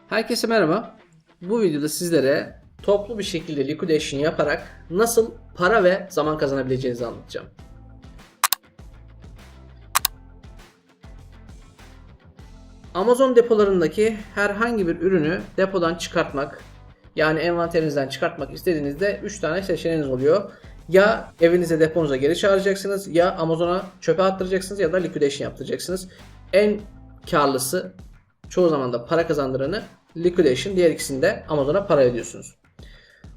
Herkese merhaba. Bu videoda sizlere toplu bir şekilde liquidation yaparak nasıl para ve zaman kazanabileceğinizi anlatacağım. Amazon depolarındaki herhangi bir ürünü depodan çıkartmak, yani envanterinizden çıkartmak istediğinizde 3 tane seçeneğiniz oluyor. Ya evinize, deponuza geri çağıracaksınız, ya Amazon'a çöpe attıracaksınız ya da liquidation yaptıracaksınız. En karlısı, çoğu zaman da para kazandıranı liquidation, diğer ikisini de Amazon'a para ödüyorsunuz.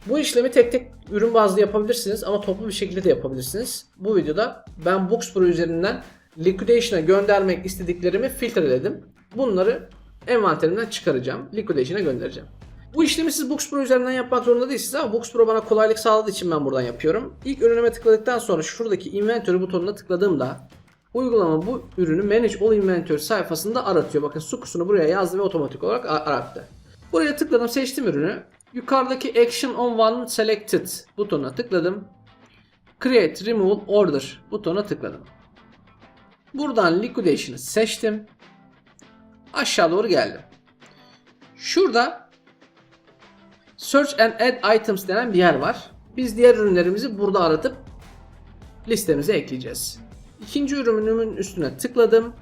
Bu işlemi tek tek ürün bazlı yapabilirsiniz ama toplu bir şekilde de yapabilirsiniz. Bu videoda ben Bookspro üzerinden liquidation'a göndermek istediklerimi filtreledim. Bunları envanterimden çıkaracağım, liquidation'a göndereceğim. Bu işlemi siz Bookspro üzerinden yapmak zorunda değilsiniz ama Bookspro bana kolaylık sağladığı için ben buradan yapıyorum. İlk ürünüme tıkladıktan sonra şuradaki inventory butonuna tıkladığımda uygulama bu ürünü Manage All Inventory sayfasında aratıyor. Bakın sukusunu buraya yazdı ve otomatik olarak arattı. Buraya tıkladım, seçtim ürünü. Yukarıdaki Action on One Selected butonuna tıkladım. Create Removal Order butonuna tıkladım. Buradan Liquidation'ı seçtim. Aşağı doğru geldim. Şurada Search and Add Items denen bir yer var. Biz diğer ürünlerimizi burada aratıp listemize ekleyeceğiz. İkinci ürünümün üstüne tıkladım.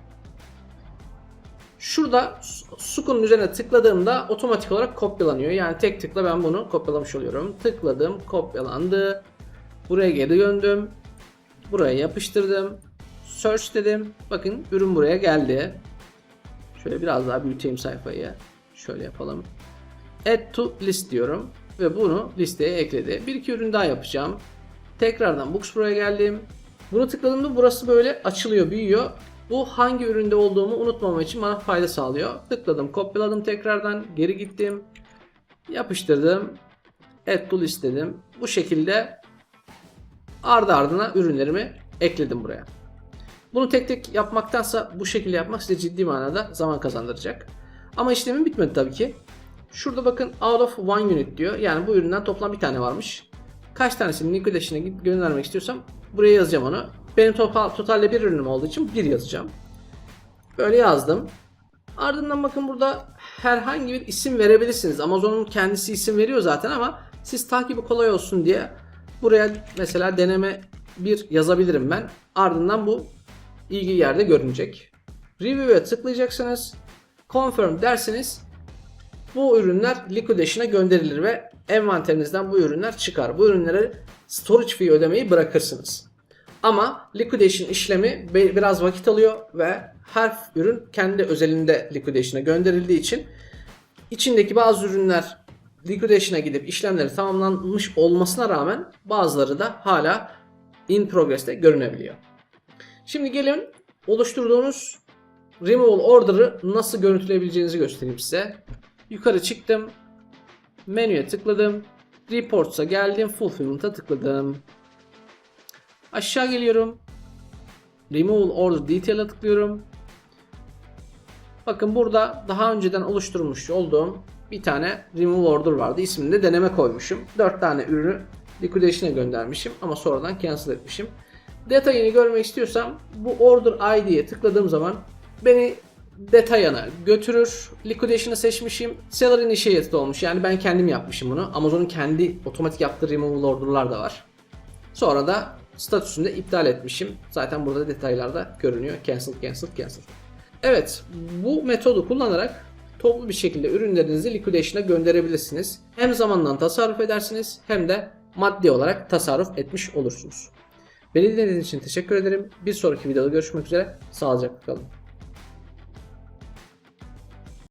Şurada Sukun'un üzerine tıkladığımda otomatik olarak kopyalanıyor. Yani tek tıkla ben bunu kopyalamış oluyorum. Tıkladım, kopyalandı. Buraya geri döndüm. Buraya yapıştırdım. Search dedim. Bakın ürün buraya geldi. Şöyle biraz daha büyüteyim sayfayı. Şöyle yapalım. Add to list diyorum. Ve bunu listeye ekledi. Bir iki ürün daha yapacağım. Tekrardan Booksporo'ya geldim. Bunu tıkladığımda burası böyle açılıyor, büyüyor. Bu hangi üründe olduğumu unutmamam için bana fayda sağlıyor. Tıkladım, kopyaladım tekrardan, geri gittim. Yapıştırdım. Add to list dedim. Bu şekilde ardı ardına ürünlerimi ekledim buraya. Bunu tek tek yapmaktansa bu şekilde yapmak size ciddi manada zaman kazandıracak. Ama işlemim bitmedi tabii ki. Şurada bakın out of one unit diyor. Yani bu üründen toplam bir tane varmış. Kaç tanesini liquidation'a göndermek istiyorsam buraya yazacağım onu. Benim totalde bir ürünüm olduğu için 1 yazacağım. Böyle yazdım. Ardından bakın burada herhangi bir isim verebilirsiniz. Amazon'un kendisi isim veriyor zaten ama siz takibi kolay olsun diye buraya mesela deneme 1 yazabilirim ben. Ardından bu ilgili yerde görünecek. Review'e tıklayacaksınız. Confirm derseniz bu ürünler liquidation'a gönderilir ve envanterinizden bu ürünler çıkar. Bu ürünlere storage fee ödemeyi bırakırsınız. Ama liquidation işlemi biraz vakit alıyor ve her ürün kendi özelinde liquidation'a gönderildiği için içindeki bazı ürünler liquidation'a gidip işlemleri tamamlanmış olmasına rağmen bazıları da hala in progress'te görünebiliyor. Şimdi gelin oluşturduğunuz removal order'ı nasıl görüntüleyebileceğinizi göstereyim size. Yukarı çıktım. Menüye tıkladım. Reports'a geldim. Fulfillment'a tıkladım. Aşağı geliyorum. Removal Order Detail'a tıklıyorum. Bakın burada daha önceden oluşturmuş olduğum bir tane Removal Order vardı. İsmini de deneme koymuşum. 4 tane ürünü liquidation'a göndermişim ama sonradan cancel etmişim. Detayını görmek istiyorsam bu Order ID'ye tıkladığım zaman beni detayına götürür. Liquidation'ı seçmişim. Seller Initiated olmuş. Yani ben kendim yapmışım bunu. Amazon'un kendi otomatik yaptığı Removal Order'lar da var. Sonra da statüsünde iptal etmişim. Zaten burada detaylarda görünüyor. Cancel, cancel, cancel. Evet, bu metodu kullanarak toplu bir şekilde ürünlerinizi liquidation'a gönderebilirsiniz. Hem zamandan tasarruf edersiniz hem de maddi olarak tasarruf etmiş olursunuz. Beni dinlediğiniz için teşekkür ederim. Bir sonraki videoda görüşmek üzere. Sağlıcakla kalın.